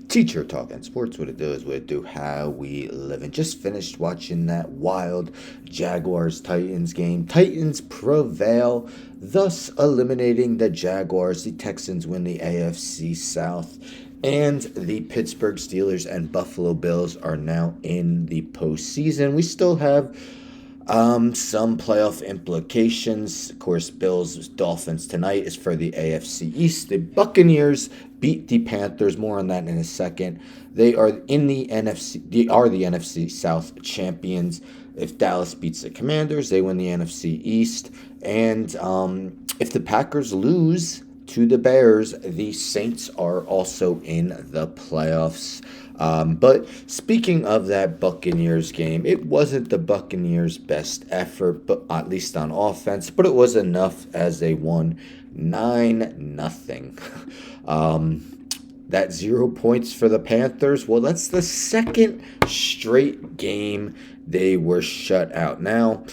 Teacher Talking Sports, what it does, what it do, how we live. And just finished watching that wild Jaguars-Titans game. Titans prevail, thus eliminating the Jaguars. The Texans win the AFC South. And the Pittsburgh Steelers and Buffalo Bills are now in the postseason. We still have some playoff implications. Of course, Bills Dolphins tonight is for the AFC East. The Buccaneers beat the Panthers. More on that in a second. They are in the NFC. They are the NFC South champions. If Dallas beats the Commanders, they win the NFC East. And if the Packers lose to the Bears, the Saints are also in the playoffs. But speaking of that Buccaneers game, it wasn't the Buccaneers' best effort, but at least on offense, but it was enough as they won 9-0. That 0 points for the Panthers, well, that's the second straight game they were shut out. Now,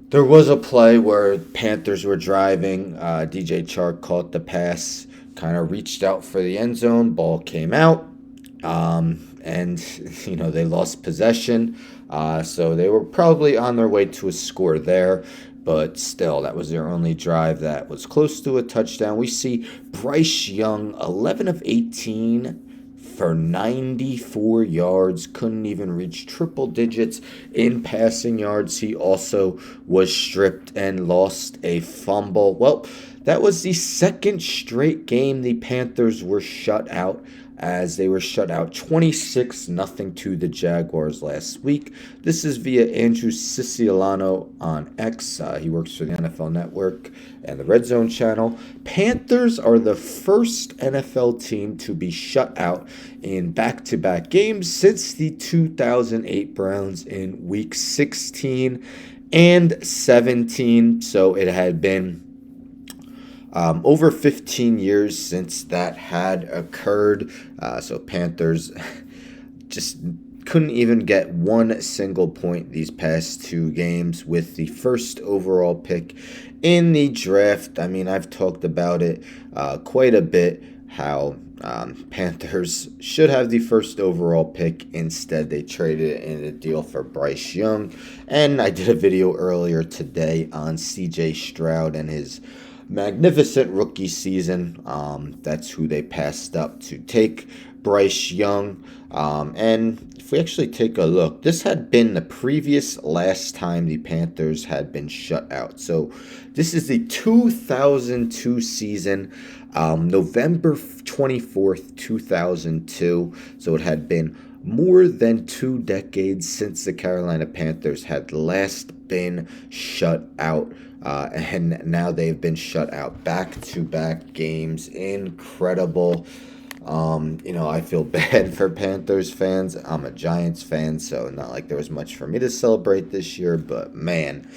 there was a play where Panthers were driving. DJ Chark caught the pass, kind of reached out for the end zone. Ball came out, and they lost possession. So they were probably on their way to a score there. But still, that was their only drive that was close to a touchdown. We see Bryce Young, 11 of 18 for 94 yards, couldn't even reach triple digits in passing yards. He also was stripped and lost a fumble. Well, that was the second straight game the Panthers were shut out, as they were shut out 26-0 to the Jaguars last week. This is via Andrew Siciliano on X. He works for the NFL Network and the Red Zone channel. Panthers are the first NFL team to be shut out in back-to-back games since the 2008 Browns in Week 16 and 17. So it had been over 15 years since that had occurred. So Panthers just couldn't even get one single point these past two games with the first overall pick in the draft. I mean, I've talked about it quite a bit, how Panthers should have the first overall pick. Instead, they traded it in a deal for Bryce Young. And I did a video earlier today on CJ Stroud and his magnificent rookie season. That's who they passed up to take Bryce Young. And if we actually take a look, this had been the previous last time the Panthers had been shut out. So this is the 2002 season, November 24th, 2002. So it had been more than 2 decades since the Carolina Panthers had last been shut out. And now they've been shut out back-to-back games. Incredible. I feel bad for Panthers fans. I'm a Giants fan, so not like there was much for me to celebrate this year. But, man,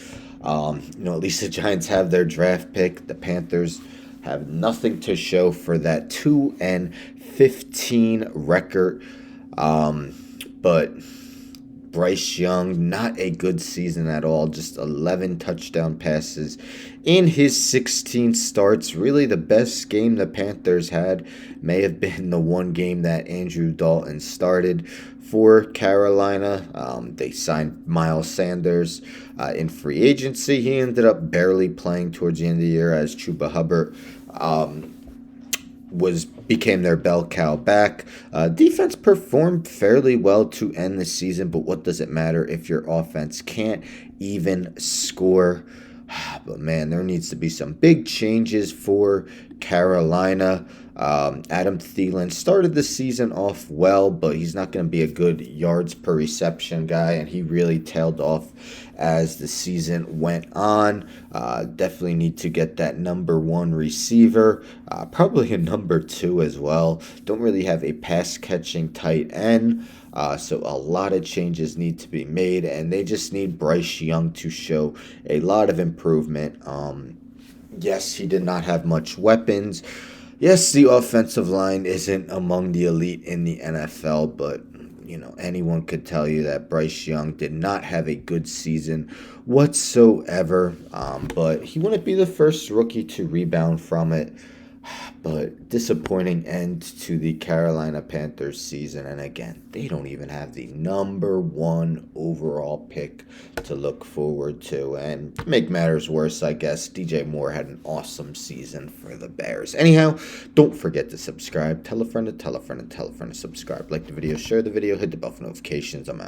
at least the Giants have their draft pick. The Panthers have nothing to show for that 2-15 record. But Bryce Young, not a good season at all. Just 11 touchdown passes in his 16 starts. Really, the best game the Panthers had may have been the one game that Andrew Dalton started for Carolina. They signed Miles Sanders in free agency. He ended up barely playing towards the end of the year as Chuba Hubbard became their bell cow back. Defense performed fairly well to end the season, but what does it matter if your offense can't even score? But man, there needs to be some big changes for Carolina. Adam Thielen started the season off well, but he's not going to be a good yards per reception guy, and he really tailed off as the season went on. Definitely need to get that number one receiver, probably a number two as well. Don't really have a pass-catching tight end, so a lot of changes need to be made, and they just need Bryce Young to show a lot of improvement. Yes, he did not have much weapons. Yes, the offensive line isn't among the elite in the NFL, but anyone could tell you that Bryce Young did not have a good season whatsoever. But he wouldn't be the first rookie to rebound from it. But disappointing end to the Carolina Panthers season. And again, they don't even have the number 1 overall pick to look forward to. And to make matters worse, I guess, DJ Moore had an awesome season for the Bears. Anyhow, don't forget to subscribe. Tell a friend to tell a friend to tell a friend to subscribe. Like the video, share the video, hit the bell for notifications. I'm out.